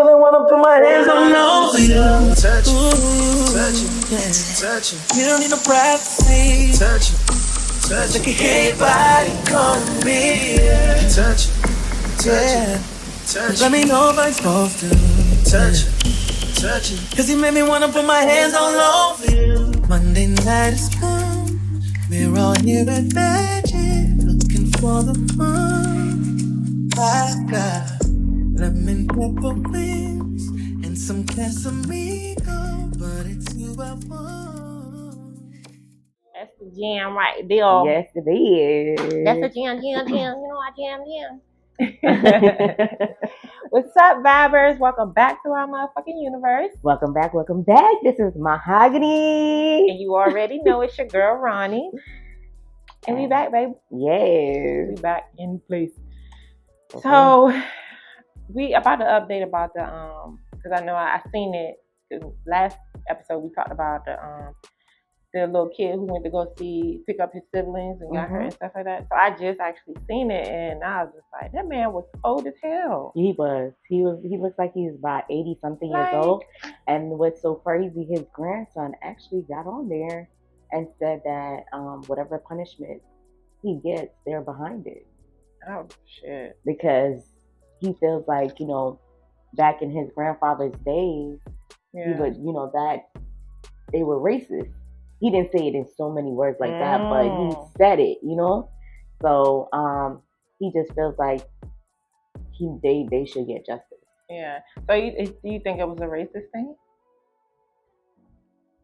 really wanna put my hands on you. Touch it. You don't need no privacy. Touch it. Look at everybody calling me. Touch it. Let me know if I'm supposed to. Touch it. Cause you made me wanna put my hands all over you. Monday night is come. We're all here at Magic, looking for the fun. I've got lemon pepper wings and some Casamigo, but it's you I want. That's the jam right there. Yes, it is. That's the jam. You know I jam. What's up, vibers? Welcome back to our motherfucking universe. Welcome back. This is Mahogany. And you already know it's your girl, Ronni. And we back, babe. Yes. We back in place. Okay. So, we about to update about the, because I know I seen it. Last episode, we talked about the little kid who went to go pick up his siblings and got hurt and stuff like that. So I just actually seen it, and I was just like, that man was old as hell. He looks like he was about 80 something years old. And what's so crazy, his grandson actually got on there and said that whatever punishment he gets, they're behind it. Oh shit! Because he feels like, back in his grandfather's days, he would, that they were racist. He didn't say it in so many words like that, but he said it, So he just feels like they should get justice. Yeah. So do you think it was a racist thing?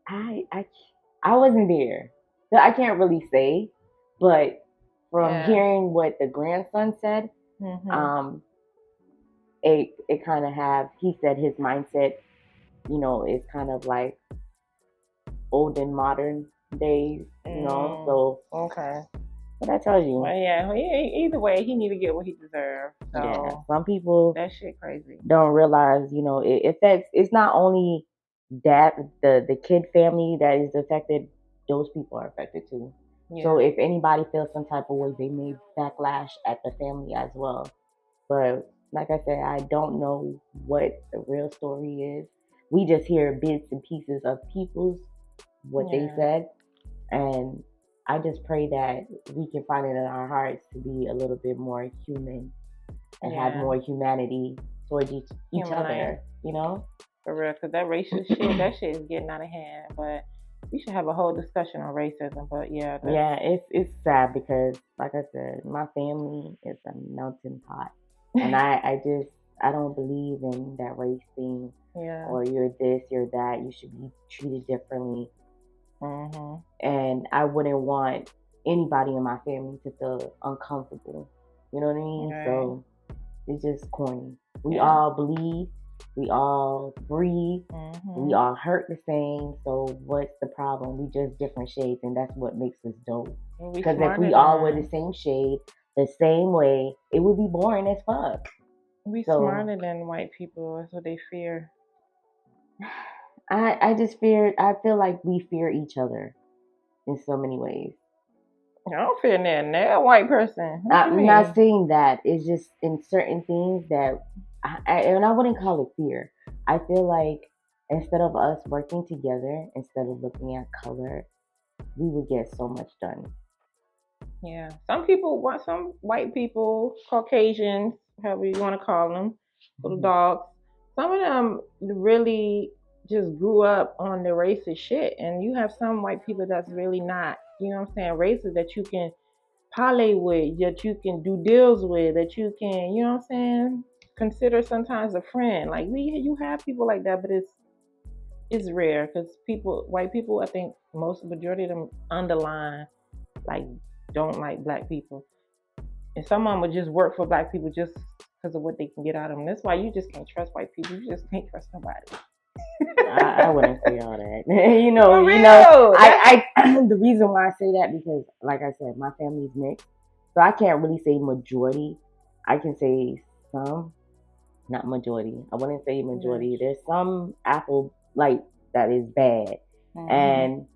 I wasn't there, so I can't really say. But from hearing what the grandson said, it kind of he said his mindset, is kind of like old and modern days, so. Okay. But that tells you. Well, yeah, either way, he need to get what he deserves. So yeah, some people. That shit crazy. Don't realize, it affects, it's not only that, the kid family that is affected, those people are affected too. Yeah. So if anybody feels some type of way, they may backlash at the family as well. But like I said, I don't know what the real story is. We just hear bits and pieces of what they said. And I just pray that we can find it in our hearts to be a little bit more human and have more humanity towards each other, For real, because that racist shit, that shit is getting out of hand. But we should have a whole discussion on racism. But yeah. Yeah, it's sad because, like I said, my family is a melting pot. And I don't believe in that race thing. Yeah. Or you're this, you're that. You should be treated differently. And I wouldn't want anybody in my family to feel uncomfortable. You know what I mean? Right. So it's just corny. We all bleed. We all breathe. We all hurt the same. So what's the problem? We just different shades, and that's what makes us dope. Because if we all were the same shade, the same way, it would be boring as fuck. We smarter than white people. That's what they fear. I feel like we fear each other in so many ways. I don't fear that white person. I'm not saying that. It's just in certain things that, and I wouldn't call it fear. I feel like instead of us working together, instead of looking at color, we would get so much done. Yeah. Some white people, Caucasians, however you want to call them, little dogs, some of them really just grew up on the racist shit, and you have some white people that's really not, racist, that you can parlay with, that you can do deals with, that you can, consider sometimes a friend. Like you have people like that, but it's rare because white people, I think majority of them underline like don't like black people, and some of them would just work for black people just because of what they can get out of them. That's why you just can't trust white people. You just can't trust nobody. I wouldn't say all that. The reason why I say that, because like I said, my family's mixed, so I can't really say majority. I can say some, not majority. I wouldn't say majority. There's some apple like that is bad, and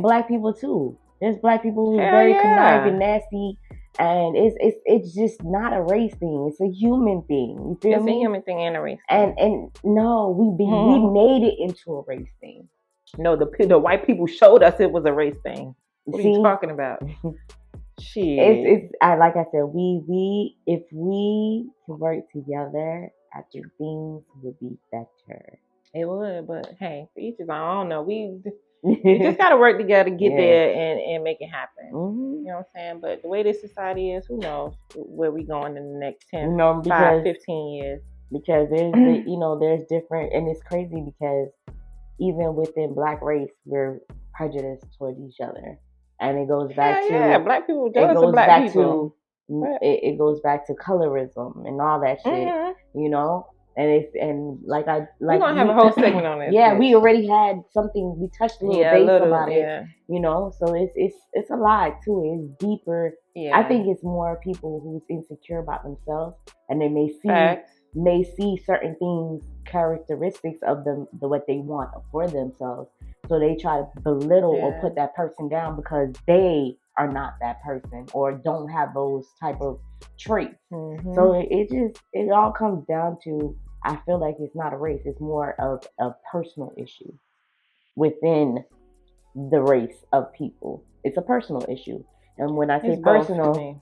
black people too. There's black people who are very conniving, nasty, And it's just not a race thing. It's a human thing. You feel me? It's a human thing and a race thing. And no, we made it into a race thing. No, the white people showed us it was a race thing. What are you talking about? Shit. It's like I said, we if we can work together, I think things would be better. It would, but hey, for each of I don't know. We just gotta work together to get there and make it happen. You know what I'm saying? But the way this society is, who knows where we going in the next 10, 5, 15 years. Because there's there's different, and it's crazy because even within Black race, we're prejudiced towards each other. And it goes back to Black people. It goes back people. It goes back to colorism and all that shit, And we're gonna have a whole segment on this. Yeah, we already had something. We touched a little base about it. So it's a lot too. It's deeper. Yeah. I think it's more people who's insecure about themselves, and they may see certain things, characteristics of them, what they want for themselves. So they try to belittle or put that person down because they are not that person or don't have those type of traits. So it all comes down to, I feel like it's not a race. It's more of a personal issue within the race of people. It's a personal issue. And when I say personal,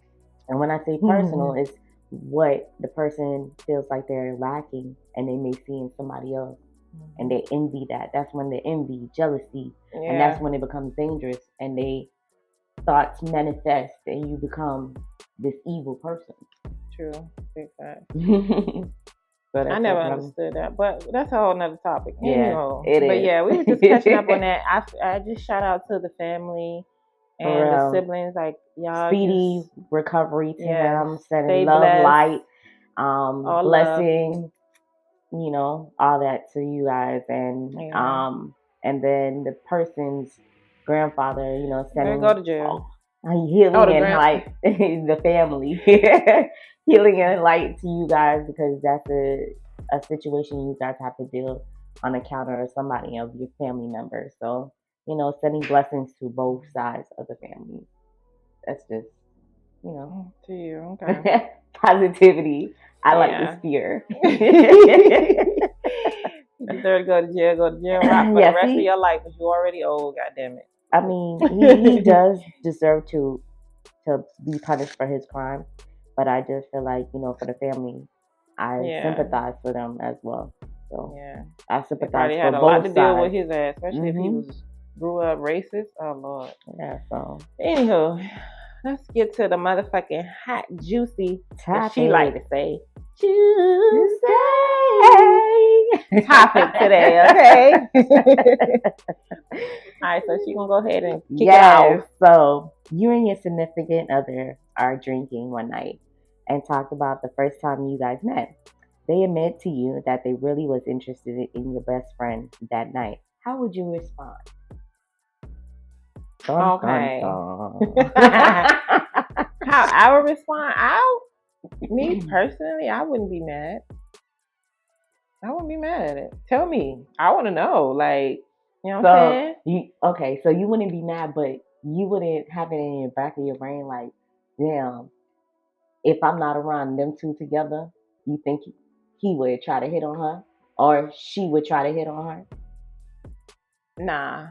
it's what the person feels like they're lacking and they may see in somebody else. And they envy that. That's when they envy, jealousy, and that's when it becomes dangerous. And they thoughts manifest, and you become this evil person. True, big fact. I never understood that, but that's a whole nother topic. Yeah, it is. But yeah, we were just catching up on that. I just shout out to the family and the siblings, like y'all. Speedy recovery to them, sending love, blessed. Light, blessing. All that to you guys, and then the person's grandfather, sending go to jail. Healing and light, the family, healing and light to you guys, because that's a situation you guys have to deal on account of somebody of your family members. So sending blessings to both sides of the family. That's just to you, okay. Positivity. I like the spear. You deserve to go to jail for the rest of your life, because you're already old, goddammit. I mean, he does deserve to be punished for his crime, but I just feel like, for the family, I sympathize for them as well. So I sympathize for both sides. He had a lot to deal with his ass, especially if he grew up racist. Oh Lord. Yeah. So anywho, let's get to the motherfucking hot, juicy, as she like to say, Tuesday topic today, okay? All right, so she gonna go ahead and kick it off. So you and your significant other are drinking one night and talked about the first time you guys met. They admit to you that they really was interested in your best friend that night. How would you respond? Okay. How I would respond? Me personally, I wouldn't be mad. I wouldn't be mad at it. Tell me. I want to know. Like, you know what I'm saying? So you wouldn't be mad, but you wouldn't have it in your back of your brain like, damn, if I'm not around them two together, you think he would try to hit on her? Or she would try to hit on her? Nah.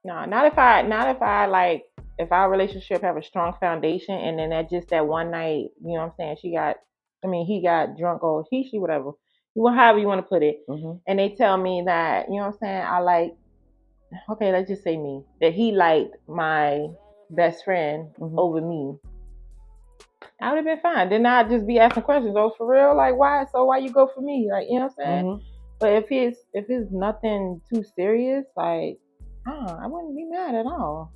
No, not if I like, if our relationship have a strong foundation, and then that one night, you know what I'm saying, he got drunk, or she, whatever, however you want to put it, and they tell me that, you know what I'm saying, I like, okay, let's just say me, that he liked my best friend over me, I would have been fine. Then I'd just be asking questions. Oh, for real? Like, why? So why you go for me? Like, you know what I'm saying? But if it's nothing too serious, like, I wouldn't be mad at all.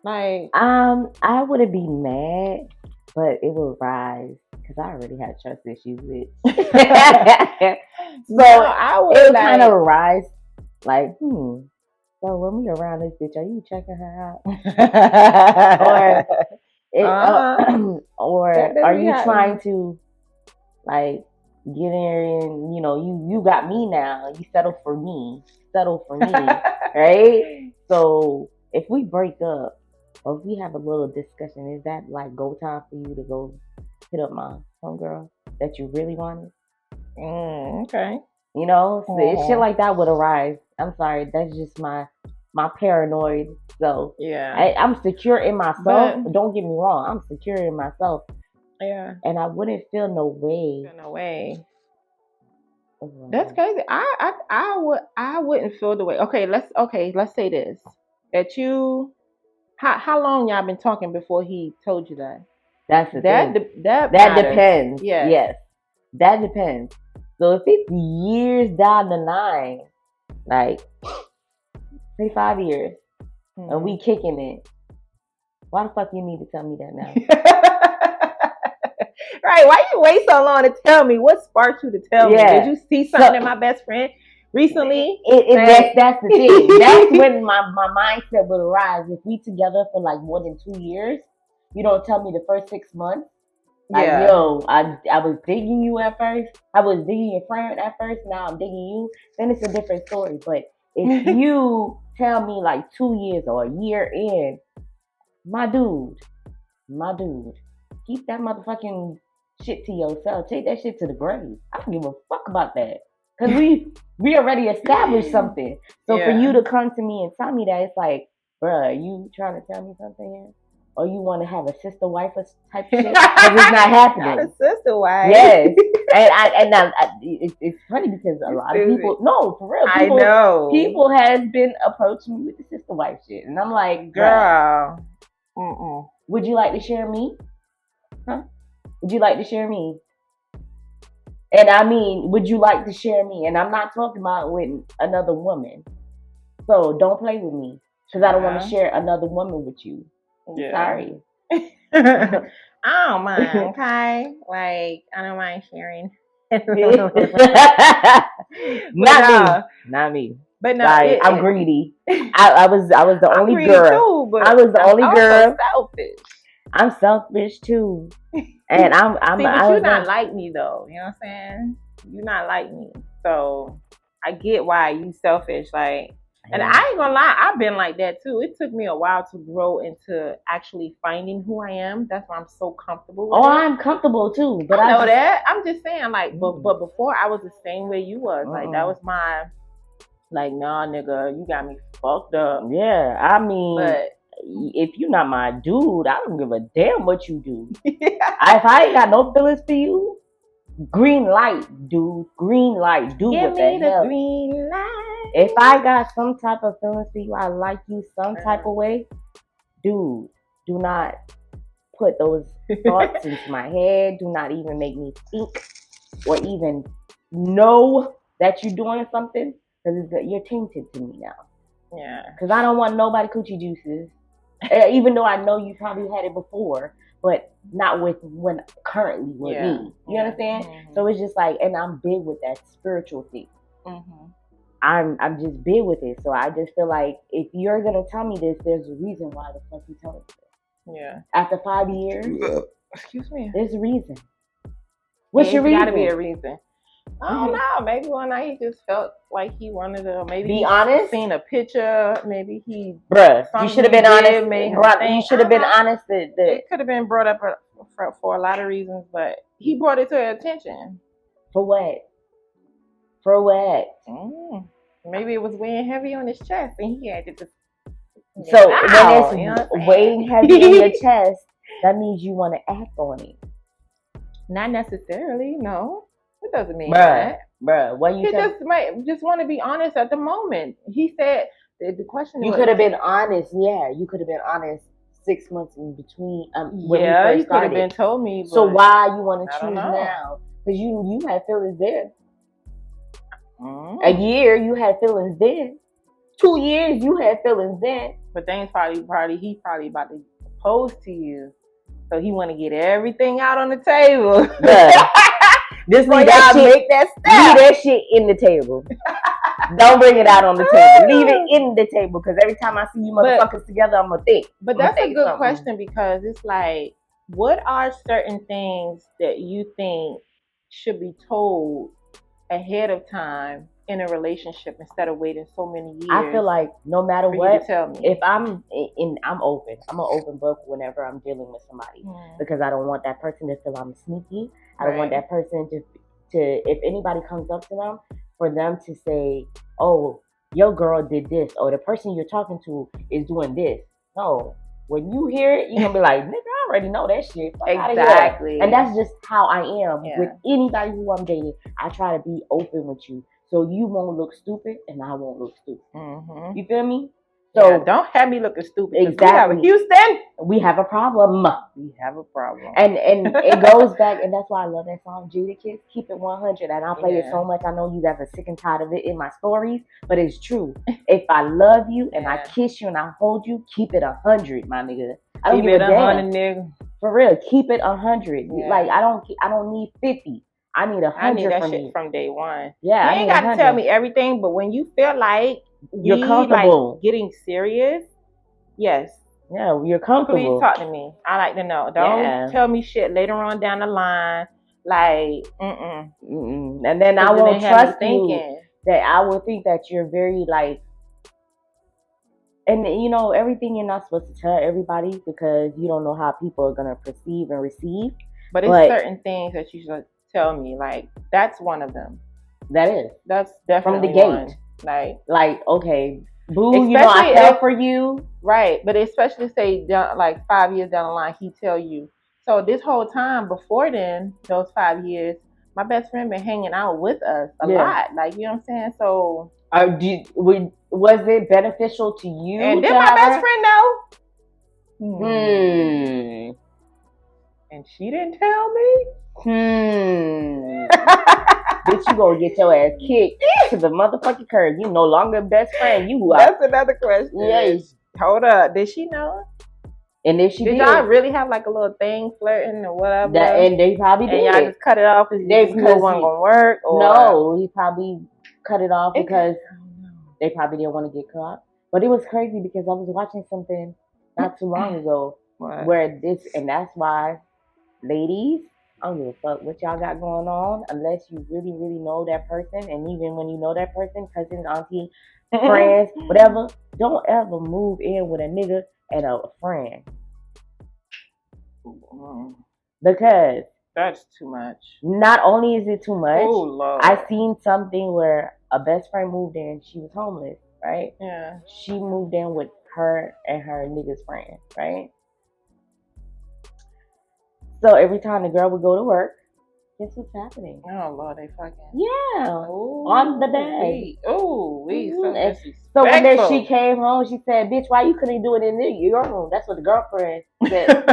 Like, I wouldn't be mad, but it would rise because I already had trust issues with. So I would kind of rise, like, So when we around this bitch, are you checking her out? or are you trying to, like, get in and, you got me now. You settle for me, right? So if we break up or if we have a little discussion, is that like go time for you to go hit up my homegirl that you really wanted? Okay. You know, so shit like that would arise. I'm sorry, that's just my paranoid self. Yeah. I'm secure in myself. But don't get me wrong, I'm secure in myself. Yeah. And I wouldn't feel no way. That's crazy. I wouldn't feel the way. Okay, let's say this. That you how long y'all been talking before he told you that? That's the thing. That depends. Yes. That depends. So if it's years down the line, like say 5 years, and we kicking it, why the fuck you need to tell me that now? Right? Why you wait so long to tell me? What sparked you to tell me? Did you see something in my best friend recently? That's the thing. That's when my mindset would arise. If we together for like more than 2 years, you don't tell me the first 6 months. Like, yo, I was digging you at first. I was digging your friend at first. Now I'm digging you. Then it's a different story. But if you tell me like 2 years or a year in, my dude, keep that motherfucking shit to yourself. Take that shit to the grave. I don't give a fuck about that. Because we already established something. So for you to come to me and tell me that, it's like, bruh, you trying to tell me something here? Or you want to have a sister wife type shit? Because it's not happening. Not a sister wife. Yes. It's funny because a lot of people, no, for real. I know. People has been approaching me with the sister wife shit. And I'm like, girl. Would you like to share me? Huh? Would you like to share me? And I mean, would you like to share me? And I'm not talking about with another woman. So don't play with me. Because I don't want to share another woman with you. Yeah. Sorry. I don't mind, okay? Like, I don't mind sharing. Not me. But no, like, I'm greedy. I was the only girl. Too, but I was the only girl. Selfish. I'm selfish too. And I'm See, but you're not like me though. You know what I'm saying? You're not like me. So I get why you selfish. Like, and I ain't gonna lie, I've been like that too. It took me a while to grow into actually finding who I am. That's why I'm so comfortable with it. I'm comfortable too. But I know that. I'm just saying, like, but before I was the same way you was. Like, that was my, like, nah, nigga, you got me fucked up. Yeah, I mean, but if you're not my dude, I don't give a damn what you do. If I ain't got no feelings for you, green light, dude. Green light. Do Give what the hell. Green light. If I got some type of feelings for you, I like you some type of way, dude, do not put those thoughts into my head. Do not even make me think or even know that you're doing something, because you're tainted to me now. Yeah. Because I don't want nobody coochie juices. Even though I know you probably had it before, but not currently with me. You understand? Mm-hmm. So it's just like, and I'm big with that spiritual thing. Mm-hmm. I'm just big with it. So I just feel like if you're gonna tell me this, there's a reason why the fuck you telling me this. Yeah. After 5 years, excuse me. There's a reason. What's your reason? Gotta be a reason. I don't know. Maybe one night he just felt like he wanted to. Maybe be honest. Seen a picture. Maybe he. Bruh, you should have been honest. You should have been honest. It could have been brought up for a lot of reasons, but he brought it to her attention. For what? For what? Maybe it was weighing heavy on his chest, and he had to just. So when it's weighing heavy on your chest, that means you want to act on it. Not necessarily. No. It doesn't mean Bruh, what you just want to be honest at the moment. He said the question. You could have been honest. Yeah, you could have been honest 6 months in between. When you could have been told me. So why you want to choose now? Because you had feelings then. A year you had feelings then. 2 years you had feelings then. But things he probably about to propose to you, so he want to get everything out on the table. Just leave that shit in the table. Don't bring it out on the table. Leave it in the table, because every time I see you motherfuckers together, I'm gonna think. But that's a good question, because it's like, what are certain things that you think should be told ahead of time in a relationship instead of waiting so many years. I feel like no matter what, tell me. if I'm open. I'm an open book whenever I'm dealing with somebody because I don't want that person to feel I'm sneaky. I don't want that person to if anybody comes up to them, for them to say, "Oh, your girl did this," or the person you're talking to is doing this. No. When you hear it, you're gonna be like, "Nigga, I already know that shit." Fuck exactly. And that's just how I am with anybody who I'm dating. I try to be open with you, so you won't look stupid, and I won't look stupid. Mm-hmm. You feel me? So don't have me looking stupid. Exactly. Houston, we have a problem. We have a problem. And it goes back, and that's why I love that song, Jada Kiss, Keep It 100. And I play it so much. I know you guys are sick and tired of it in my stories, but it's true. If I love you and I kiss you and I hold you, keep it 100, my nigga. I don't give a damn. Nigga. For real, keep it 100. Yeah. Like I don't need 50. I need 100. I need that from shit you. from day one. Yeah, you ain't got to tell me everything, but when you feel like you're comfortable, like getting serious, yes. Yeah, you're comfortable. Please talk to me. I like to know. Don't tell me shit later on down the line. Like, and then I won't trust you. That I will think that you're very like, and you know everything you're not supposed to tell everybody because you don't know how people are gonna perceive and receive. But it's certain things that you should tell me. Like that's one of them. That's definitely from the gate. One. Like okay. Boo, especially you know I fell for you. Right, but especially say like 5 years down the line, he tell you. So this whole time before then, those 5 years, my best friend been hanging out with us a lot. Like, you know what I'm saying? So was it beneficial to you? And then my best friend know. And she didn't tell me. Bitch, you gonna get your ass kicked to the motherfucking curb. You no longer best friend. That's another question. Yes. Hold up. Did she know? And if she did, y'all really have like a little thing flirting or whatever? And they probably did. And y'all just cut it off because it wasn't gonna work? Or? No, he probably cut it off because they probably didn't want to get caught. But it was crazy because I was watching something not too long ago where and that's why, ladies, I don't give a fuck what y'all got going on unless you really, really know that person. And even when you know that person, cousins, auntie, friends, whatever, don't ever move in with a nigga and a friend. Because that's too much. Not only is it too much, oh, Lord. I seen something where a best friend moved in. She was homeless, right? Yeah. She moved in with her and her nigga's friend, right? So every time the girl would go to work, guess what's happening? Oh, Lord, they fucking. Yeah. Ooh, on the bed. So when she came home, she said, bitch, why you couldn't do it in your room? That's what the girlfriend said.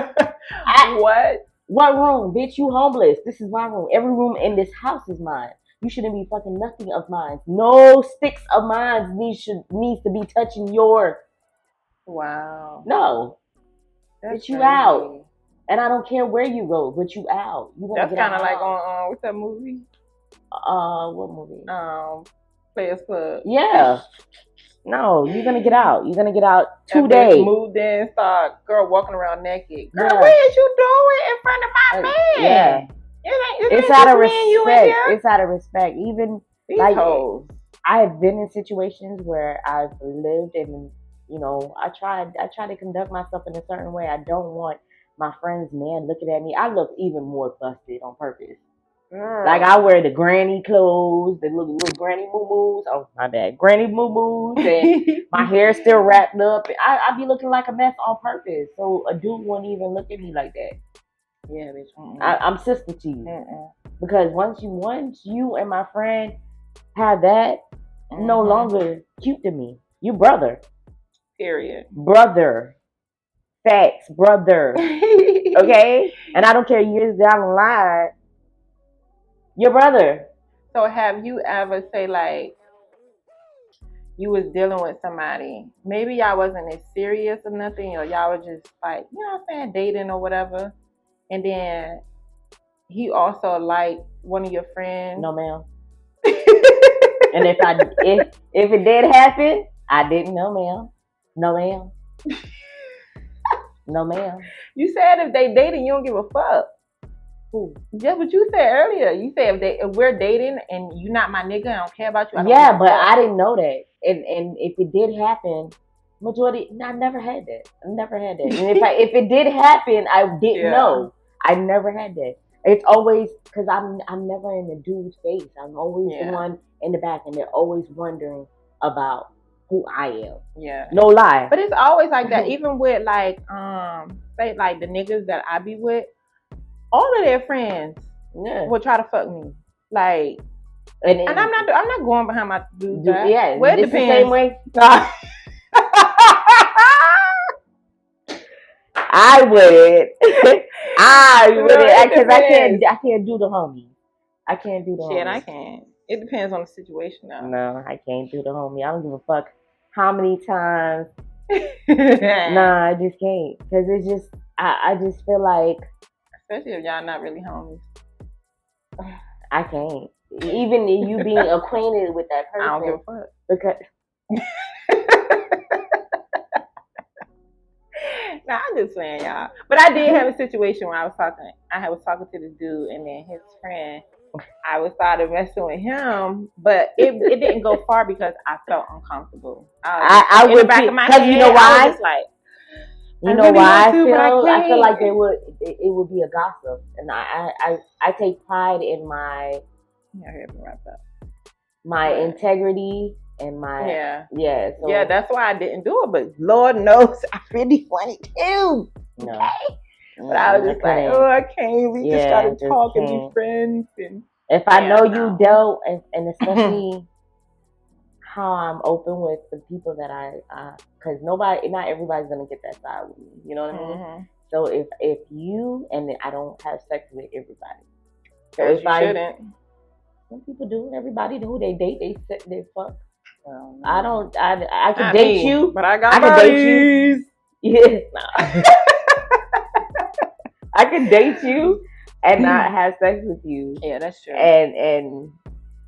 What room? Bitch, you homeless. This is my room. Every room in this house is mine. You shouldn't be fucking nothing of mine. No sticks of mine needs to be touching your. Wow. No. That's you out. And I don't care where you go, but you out. That's kind of like on what's that movie? What movie? Players Club. Yeah. No, you're gonna get out. You're gonna get out today. Moved in, start girl walking around naked. Girl, what is you doing in front of my man? Yeah. It's out of respect. It's out of respect. Even these hoes. I've been in situations where I've lived and I try to conduct myself in a certain way. I don't want my friend's man looking at me. I look even more busted on purpose. Like I wear the granny clothes, the little granny moo-moos. Oh, my bad. Granny moo-moos. And my hair still wrapped up. I be looking like a mess on purpose. So a dude won't even look at me like that. Yeah, bitch. I'm sister to you. Because once you and my friend have that, no longer cute to me. You brother. Period. Brother. Facts, brother. Okay? And I don't care years down the line. Your brother. So have you ever say like you was dealing with somebody, maybe y'all wasn't as serious or nothing, or y'all were just like, you know what I'm saying, dating or whatever, and then he also liked one of your friends? No, ma'am. And if it did happen, I didn't know, ma'am. No, ma'am. No, ma'am. You said if they dating, you don't give a fuck. Who? Just what you said earlier. You said if we're dating and you're not my nigga, I don't care about you. Yeah, but I didn't know that. And if it did happen, I never had that. I never had that. And if it did happen, I didn't know. I never had that. It's always because I'm never in the dude's face. I'm always the one in the back, and they're always wondering about who I am. Yeah. No lie. But it's always like that. Even with like say like the niggas that I be with, all of their friends will try to fuck me. Like and I'm not going behind my dude's back. Yeah. Well, it depends. The same way. I wouldn't. Because I can't do the homie. I can't do the homie. Shit, I can't. It depends on the situation though. No, I can't do the homie. I don't give a fuck how many times. Nah, I just can't. Because it's just, I just feel like. Especially if y'all not really homies. I can't. Even you being acquainted with that person. I don't give a fuck. Because. Nah, I'm just saying, y'all. But I did have a situation where I was talking to this dude, and then his friend, I started messing with him, but it didn't go far because I felt uncomfortable. I would back of my head, you know why? I was just like, you know why I feel like it would be a gossip, and I take pride in my integrity. And my so, that's why I didn't do it. But Lord knows I really wanted to. No, but I was just like, I can't. We just gotta talk and be friends. And if I know you dealt, and especially how I'm open with the people that because not everybody's gonna get that side with me. You know what I mean? So if you and I don't have sex with everybody, so you shouldn't. Some people do. Everybody who they date, they fuck. I don't. I can date you, but I can date you. Yeah, I can date you and not have sex with you. Yeah, that's true. And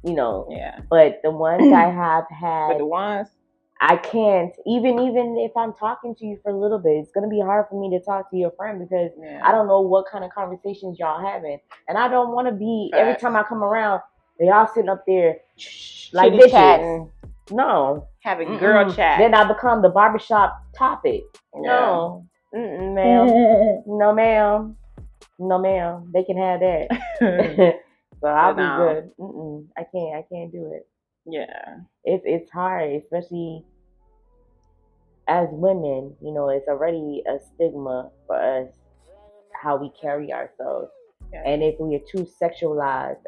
you know. Yeah. But the ones I have had, but the ones I can't. Even if I'm talking to you for a little bit, it's gonna be hard for me to talk to your friend because I don't know what kind of conversations y'all having, and I don't want to be every time I come around. They all sitting up there like bitches. Chatting. No. Having girl chat. Then I become the barbershop topic. No. Ma'am. No, ma'am. No, ma'am. They can have that. So I'll be good. I can't do it. Yeah. It's hard, especially as women. You know, it's already a stigma for us how we carry ourselves. Yeah. And if we are too sexualized,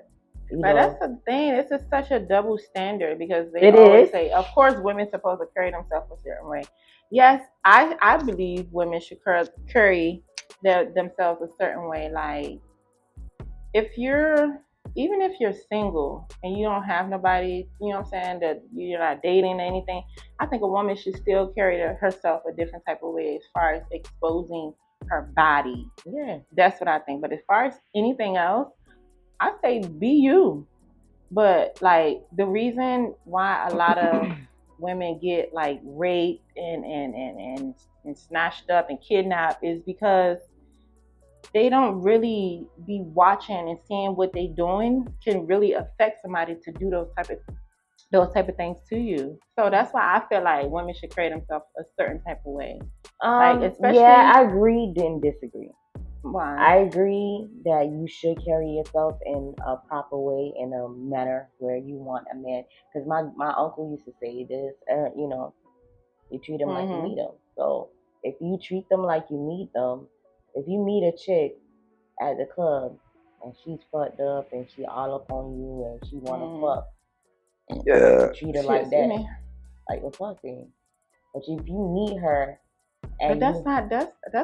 but that's the thing. It's just such a double standard because they always say, of course, women supposed to carry themselves a certain way. Yes, I believe women should carry themselves a certain way. Like, even if you're single and you don't have nobody, you know what I'm saying, that you're not dating or anything, I think a woman should still carry herself a different type of way as far as exposing her body. Yeah, that's what I think. But as far as anything else, I say be you. But like the reason why a lot of women get like raped and snatched up and kidnapped is because they don't really be watching and seeing what they doing can really affect somebody to do those type of things to you. So that's why I feel like women should carry themselves a certain type of way. Especially, I agree and disagree. Why? I agree that you should carry yourself in a proper way, in a manner where you want a man. Because my uncle used to say this, you treat them like you meet them. So if you treat them like you meet them, if you meet a chick at the club and she's fucked up and she all up on you and she want to fuck, you treat her like that, like a fucking. But if you meet her, but that's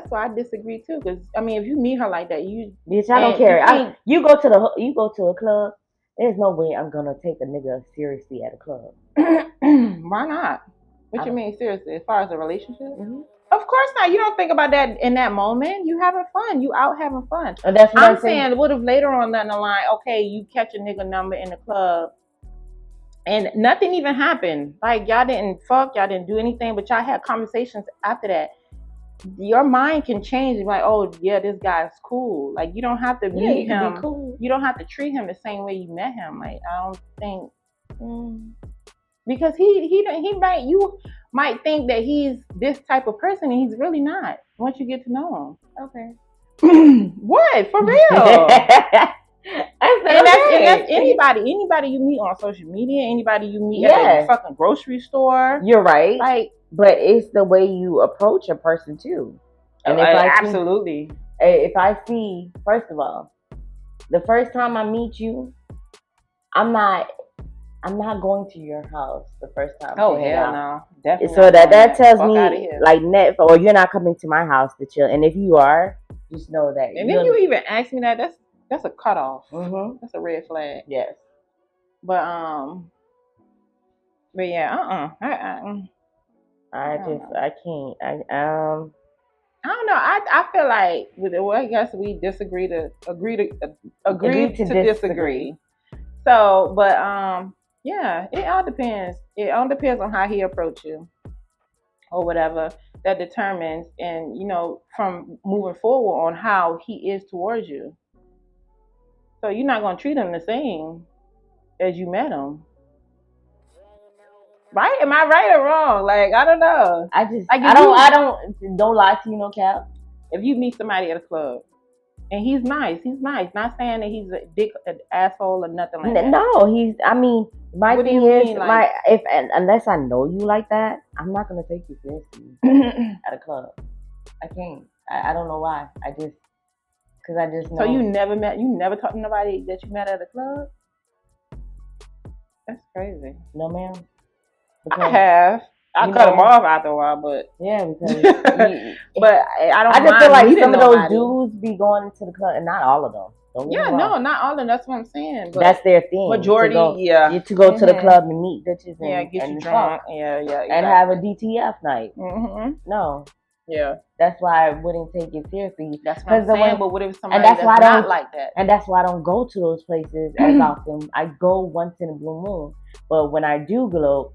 why I disagree too. Because I mean, if you meet her like that, bitch, I don't care. You go to a club. There's no way I'm gonna take a nigga seriously at a club. Why not? What you mean seriously? As far as a relationship? Mm-hmm. Of course not. You don't think about that in that moment. You having fun. You out having fun. That's what I'm saying. What if later on down the line, okay, you catch a nigga number in the club and nothing even happened. Like y'all didn't fuck, y'all didn't do anything, but y'all had conversations after that. your mind can change. Like, oh yeah, this guy's cool. Like you don't have to meet him. Cool. You don't have to treat him the same way you met him. Like I don't think because he might you might think that he's this type of person and he's really not. Once you get to know him. Okay. What for real? And that's anybody you meet on social media, anybody you meet at a fucking grocery store. You're right. Like, but it's the way you approach a person too. And absolutely. If I see, first of all, the first time I meet you, I'm not going to your house the first time. Oh hell no, definitely. So that tells me like or you're not coming to my house to chill. And if you are, just know that. And if you even ask me that, that's a cutoff. Mm-hmm. That's a red flag. Yes. But yeah, I can't. I don't know. I feel like I guess we disagree to agree to disagree. So, but yeah, it all depends. It all depends on how he approaches you or whatever. That determines, and from moving forward on how he is towards you. So you're not gonna treat him the same as you met him. Right? Am I right or wrong? Like I don't know. Don't lie to you, no cap. If you meet somebody at a club and he's nice. Not saying that he's a dick, an asshole, or nothing like that. No, my thing is, unless I know you like that, I'm not gonna take you seriously at a club. I can't. I don't know why. Because I just know. So you never talked to nobody that you met at a club? That's crazy. No, ma'am. I have. I cut them off after a while, but yeah, because but I don't. I just feel like some of those dudes be going into the club, and not all of them. No, not all of them. That's what I'm saying. But that's their thing. Majority, to go to the club and meet bitches and get you drunk, exactly. And have a DTF night. Mm-hmm. No. Yeah. That's why I wouldn't take it seriously. That's what I'm saying. But what if somebody that's not like that? And that's why I don't go to those places as often. I go once in a blue moon. But when I do go,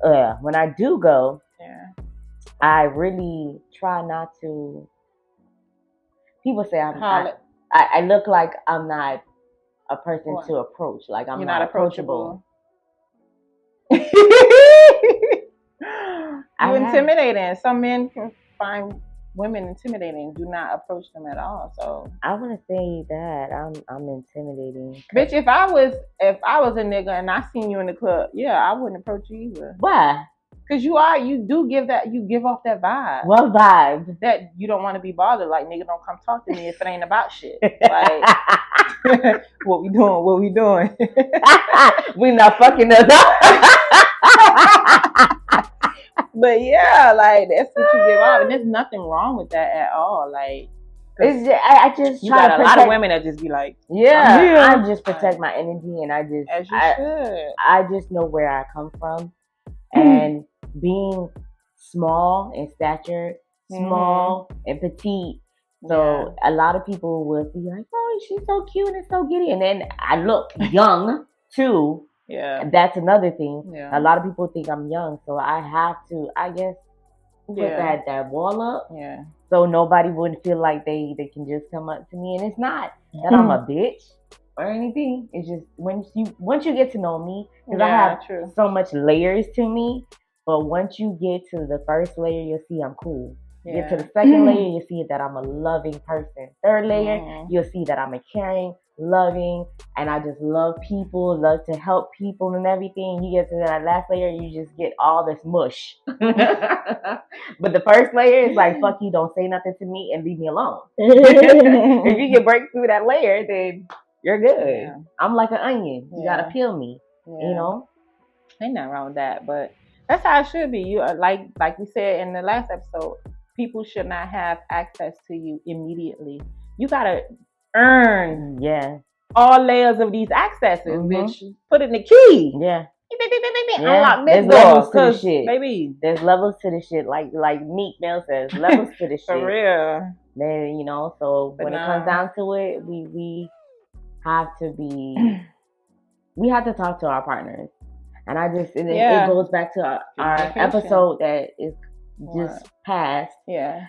I really try not to. People say I look like I'm not a person to approach. Like I'm not approachable. You intimidating. Some men can find women intimidating. Do not approach them at all. So I want to say that I'm intimidating. Bitch, if I was a nigga and I seen you in the club, I wouldn't approach you either. Why? Because you give off that vibe. What vibe? That you don't want to be bothered. Like, nigga, don't come talk to me if it ain't about shit. Like, what we doing? We not fucking enough. But yeah, like that's what you give off, and there's nothing wrong with that at all. Like, it's just, I just you got a lot of women that just be like, I just protect my energy, and as you should. I just know where I come from, and being small in stature, small and petite. So a lot of people will be like, "Oh, she's so cute and so giddy," and then I look young too. Yeah, that's another thing. Yeah. A lot of people think I'm young, so I have to, I guess, put that wall up. Yeah. So nobody wouldn't feel like they can just come up to me, and it's not that I'm a bitch or anything. It's just once you get to know me, because I have so much layers to me. But once you get to the first layer, you'll see I'm cool. Get to the second layer, you'll see that I'm a loving person. Third layer, you'll see that I'm a caring, loving, and I just love people, love to help people and everything. You get to that last layer, you just get all this mush. But the first layer is like, fuck you, don't say nothing to me and leave me alone. If you can break through that layer, then you're good. Yeah. I'm like an onion. You gotta peel me, you know? Ain't nothing wrong with that, but that's how it should be. You like we said in the last episode, people should not have access to you immediately. You gotta earn all layers of these accesses, bitch. Put in the key. Yeah. Unlock this door. Levels to the shit. Baby. There's levels to the shit. Like Meek Mill says, levels to the shit. For real. Then, so when it comes down to it, we have to talk to our partners. And it goes back to our episode that is just passed. Yeah.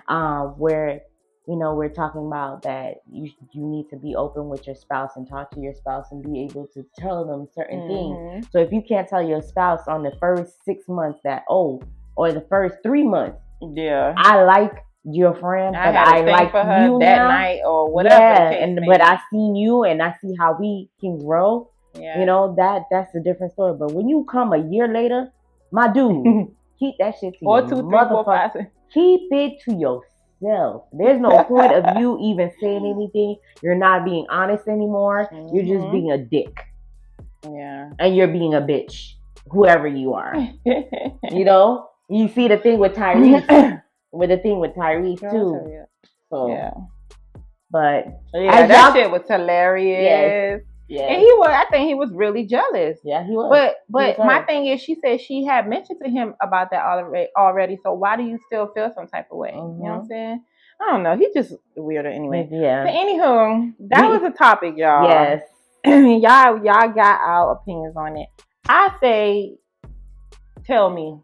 Where we're talking about that you need to be open with your spouse and talk to your spouse and be able to tell them certain things. So if you can't tell your spouse on the first 6 months or the first 3 months, I like your friend, but I like for her you that now. Night or whatever. But I seen you and I see how we can grow. That's a different story. But when you come a year later, my dude, keep that shit to your 2, 3, 4, 5. Keep it to yourself. There's no point of you even saying anything. You're not being honest anymore. You're just being a dick. Yeah. And you're being a bitch, whoever you are. You see the thing with Tyrese. Too. So yeah. But that shit was hilarious. Yes. And I think he was really jealous. Yeah, he was. But my thing is, she said she had mentioned to him about that already. So why do you still feel some type of way? You know what I'm saying? I don't know. He's just weirder anyway. Yeah. But anywho, that was a topic, y'all. Yes. y'all got our opinions on it. I say, tell me.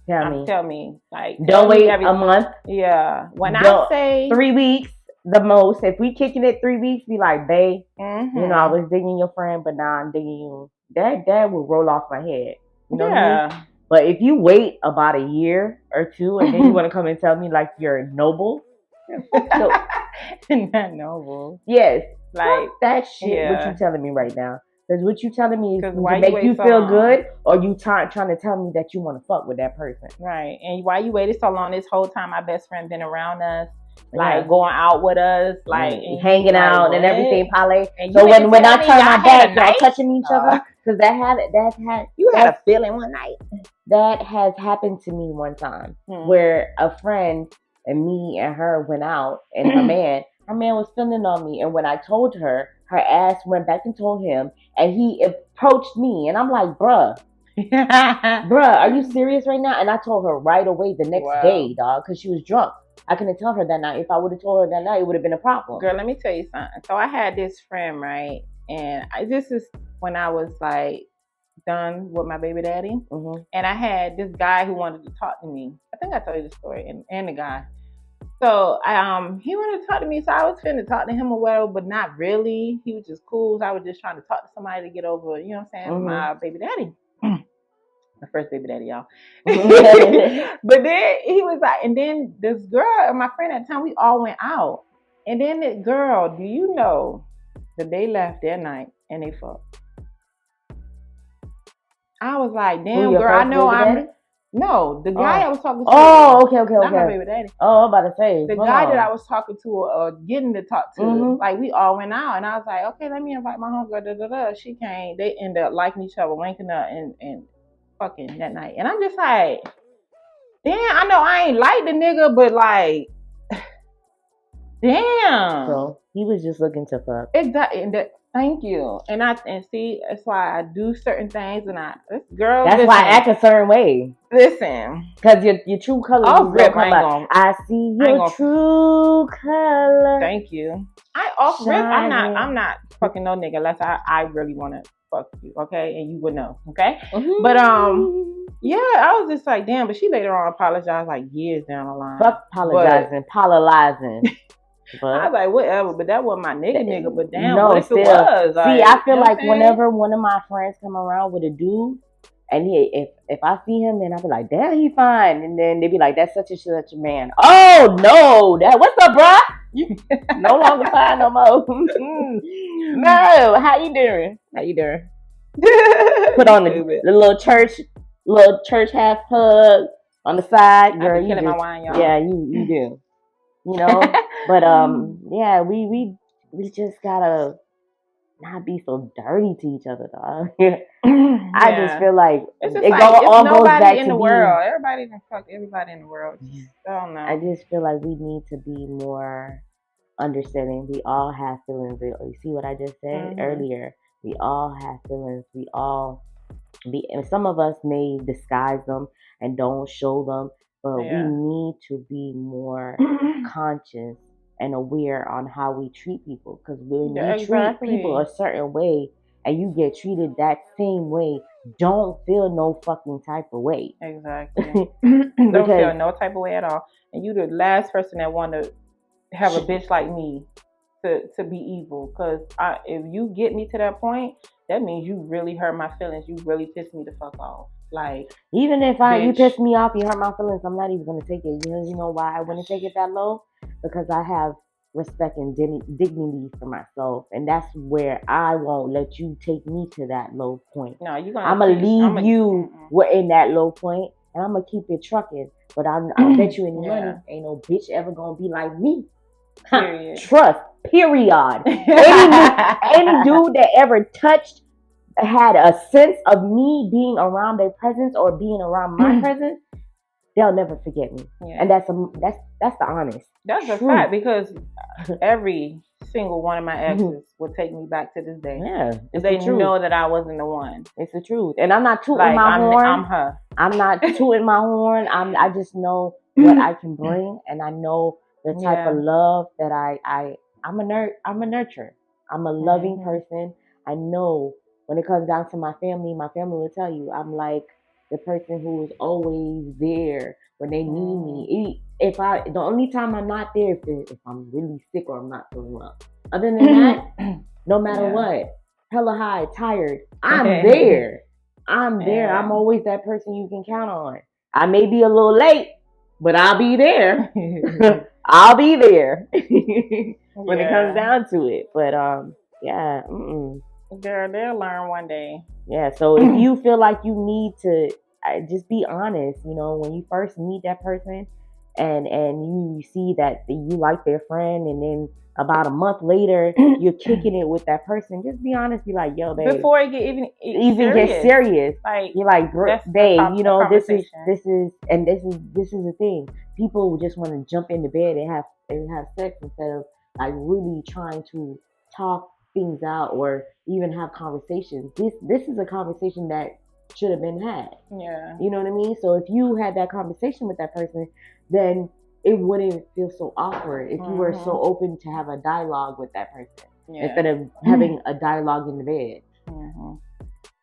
Like, don't wait a month. Yeah. I say 3 weeks. The most, if we kicking it 3 weeks, be like, babe, I was digging your friend, but now I'm digging you. That will roll off my head. You know what I mean? But if you wait about a year or two, and then you want to come and tell me like you're noble, not noble. Yes, like that shit. What you telling me right now? Because what you telling me is to make you feel good, or you trying to tell me that you want to fuck with that person, right? And why you waited so long? This whole time, my best friend been around us. Like going out with us, like hanging out and everything, Polly. So when I turn my back, y'all touching each other, because that had a feeling one night. That has happened to me one time, where a friend and me and her went out, and her man was feeling on me, and when I told her, her ass went back and told him, and he approached me, and I'm like, bruh, are you serious right now? And I told her right away the next day, dog, because she was drunk. I couldn't tell her that night. If I would have told her that night, it would have been a problem. Girl, let me tell you something. So I had this friend, right? And this is when I was like done with my baby daddy. And I had this guy who wanted to talk to me. I think I told you the story, and the guy. So he wanted to talk to me. So I was finna talk to him or whatever, but not really. He was just cool. So I was just trying to talk to somebody to get over, you know what I'm saying, my baby daddy. My first baby daddy, y'all. But then he was like, and then this girl and my friend at the time, we all went out. And then this girl, do you know that they left that night and they fucked? I was like, damn, girl, I know I'm... No, the guy I was talking to. Oh, okay. Not my baby daddy. Oh, I'm about to say. The guy that I was talking to or getting to talk to, like we all went out. And I was like, okay, let me invite my homegirl, She came. They ended up liking each other, wanking up and fucking that night. And I'm just like, damn, I know I ain't like the nigga, but like, damn. So he was just looking to fuck. Exactly. Thank you. And see, that's why I do certain things. And girl, that's why I act a certain way. Listen, because your true color. I see your true color. Thank you. I'm not fucking no nigga unless I really want to fuck you, okay? And you would know, okay? But yeah, I was just like, damn. But she later on apologized like years down the line. Fuck apologizing, apologizing. But I was like, whatever, but that wasn't my nigga. But damn, what if it was? See, I feel like whenever one of my friends come around with a dude, and if I see him, then I'll be like, damn, he fine. And then they be like, that's such a man. Oh no, what's up, bro? You no longer fine no more. No, how you doing? Put on the little church half hug on the side, girl. You killing my wine, y'all. Yeah, you do. You know, but yeah, we just gotta not be so dirty to each other, dog. I just feel like all goes back in to the world. Everybody can fuck everybody in the world. I don't know. I just feel like we need to be more understanding. We all have feelings. You see what I just said earlier? We all have feelings. And some of us may disguise them and don't show them. But we need to be more conscious and aware on how we treat people. Because when you treat people a certain way and you get treated that same way, don't feel no fucking type of way. Exactly. Don't feel no type of way at all. And you the last person that want to have a bitch like me to be evil. Because if you get me to that point, that means you really hurt my feelings. You really pissed me the fuck off. Like, even if you piss me off, you hurt my feelings, I'm not even gonna take it. You know why I wouldn't take it that low? Because I have respect and dignity for myself, and that's where I won't let you take me to that low point. No, you're gonna. I'm gonna leave you in that low point, and I'm gonna keep it trucking. But I bet you any money, ain't no bitch ever gonna be like me. Period. Trust. Period. any dude that ever touched had a sense of me being around their presence or being around my presence, they'll never forget me. Yeah. And that's the honest. That's a fact, because every single one of my exes would take me back to this day. Yeah, they know that I wasn't the one. It's the truth, and I'm not tooting my horn. I'm her. I'm not tooting my horn. I just know what I can bring, and I know the type of love that I'm a nurturer. I'm a loving person. I know. When it comes down to my family will tell you I'm like the person who is always there when they need me. The only time I'm not there if I'm really sick or I'm not feeling well. Other than that, no matter what, hella high, tired, I'm there. I'm there. I'm always that person you can count on. I may be a little late, but I'll be there. I'll be there when it comes down to it. But Girl, they'll learn one day. Yeah, so if you feel like you need to just be honest, when you first meet that person and you see that you like their friend, and then about a month later you're kicking it with that person, just be honest, be like, yo, babe, before it get even get serious, like, you're like, babe, this is the thing. People just want to jump into bed and have sex instead of like really trying to talk things out or even have conversations. This is a conversation that should have been had. Yeah. You know what I mean? So if you had that conversation with that person, then it wouldn't feel so awkward if you were so open to have a dialogue with that person instead of having a dialogue in the bed.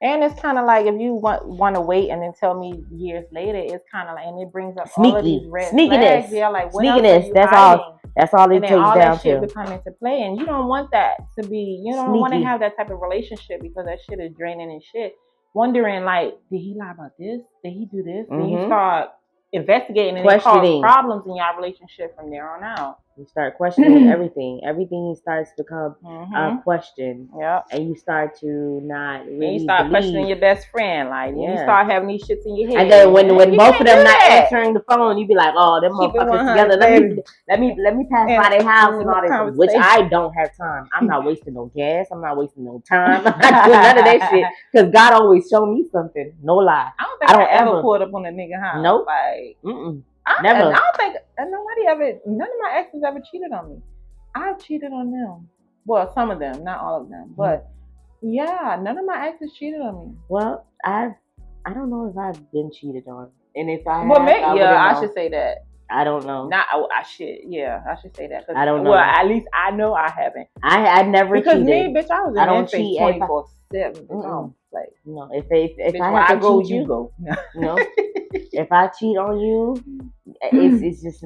And it's kind of like, if you want to wait and then tell me years later, it's kind of like, and it brings up all of these red flags. Yeah, like, what else are you hiding? That's all it takes down to. And all that shit become into play, and you don't want that to be. You don't want to have that type of relationship, because that shit is draining and shit. Wondering, like, did he lie about this? Did he do this? And you start investigating, and it causes problems in your relationship from there on out. You start questioning everything. Everything starts to become a question. Yeah. And you start to not really and you start questioning your best friend. Like, you start having these shits in your head. And then when both of them not answering the phone, you be like, oh, them motherfuckers together. Let me pass by their house and all this, which I don't have time. I'm not wasting no gas. I'm not wasting no time. I'm not doing none of that shit. Because God always showed me something. No lie. I don't think I ever pulled up on a nigga house. Nope. Like, never. I don't think none of my exes ever cheated on me. I cheated on them. Well, some of them, not all of them. But yeah, none of my exes cheated on me. Well, I don't know if I've been cheated on. And if I I should say that. I don't know. I should say that. I don't know. Well, at least I know I haven't. I never cheated. Because me, bitch, I was in that face 24/7. Like, no, if I have to cheat you go. No. If I cheat on you, it's just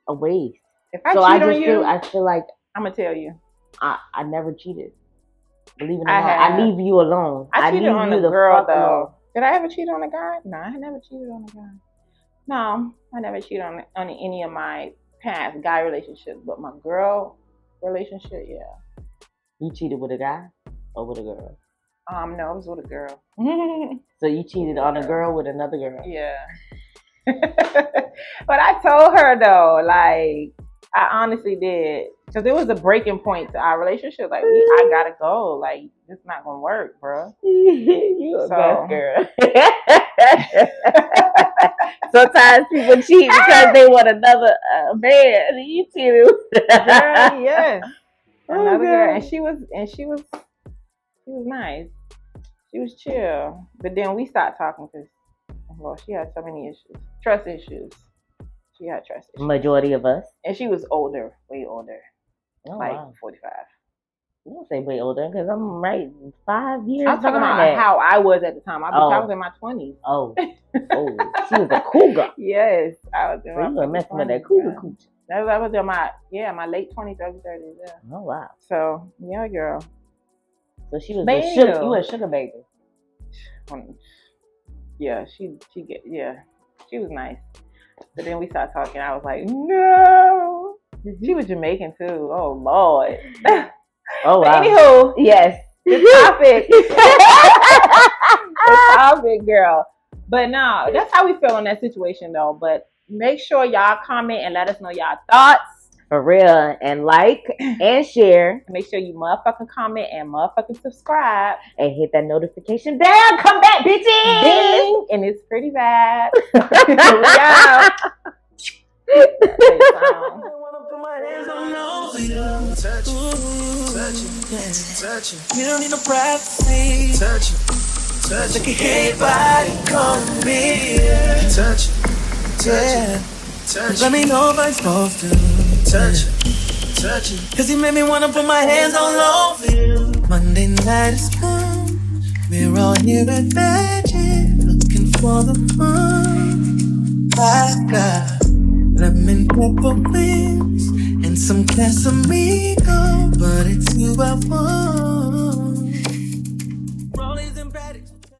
a waste. If I cheat on you, I feel like I'm gonna tell you. I never cheated. Believe it or not, I leave you alone. I cheated on a girl though. Did I ever cheat on a guy? No, I never cheated on a guy. No, I never cheated on any of my past guy relationships, but my girl relationship, yeah. You cheated with a guy or with a girl? No, it was with a girl. So you cheated on a girl with another girl? Yeah. But I told her though, like, I honestly did, because it was a breaking point to our relationship. Like, I gotta go. Like, it's not gonna work, bro. You a best girl. Sometimes people cheat because they want another man. You too. Girl, yes. Another girl, and she was nice. She was chill, but then we stopped talking because, well, she had so many issues, trust issues. She had trust issues. Majority of us. And she was older, way older, 45. don't say way older because I'm right 5 years. I'm talking about how I was at the time. I was in my 20s. Oh, she was a cougar. Yes, I was in my 20s. You were messing with that cougar cooch. I was in my late 20s, early 30s. Yeah. Oh wow. So yeah, girl. So she was you were a sugar baby. Yeah, she was nice. But then we started talking. I was like, no. She was Jamaican too. Oh Lord. Oh wow. But anywho, yes. The topic. The topic, girl. But no, that's how we feel in that situation though. But make sure y'all comment and let us know y'all thoughts. For real. And like and share. Make sure you motherfucking comment and motherfucking subscribe. And hit that notification bell. Come back, bitches. Ding. And it's pretty bad. Here we go. Touch it. You don't need no privacy. Touch it. Like a hey body calling me. Touch it. Let me know if I'm supposed to. Touch it. Cause you made me wanna put my hands on low. Monday night is come. We're all here at Magic, looking for the fun. I got lemon pepper wings and some Casamigo, but it's you I want. Rollies and Paddocks.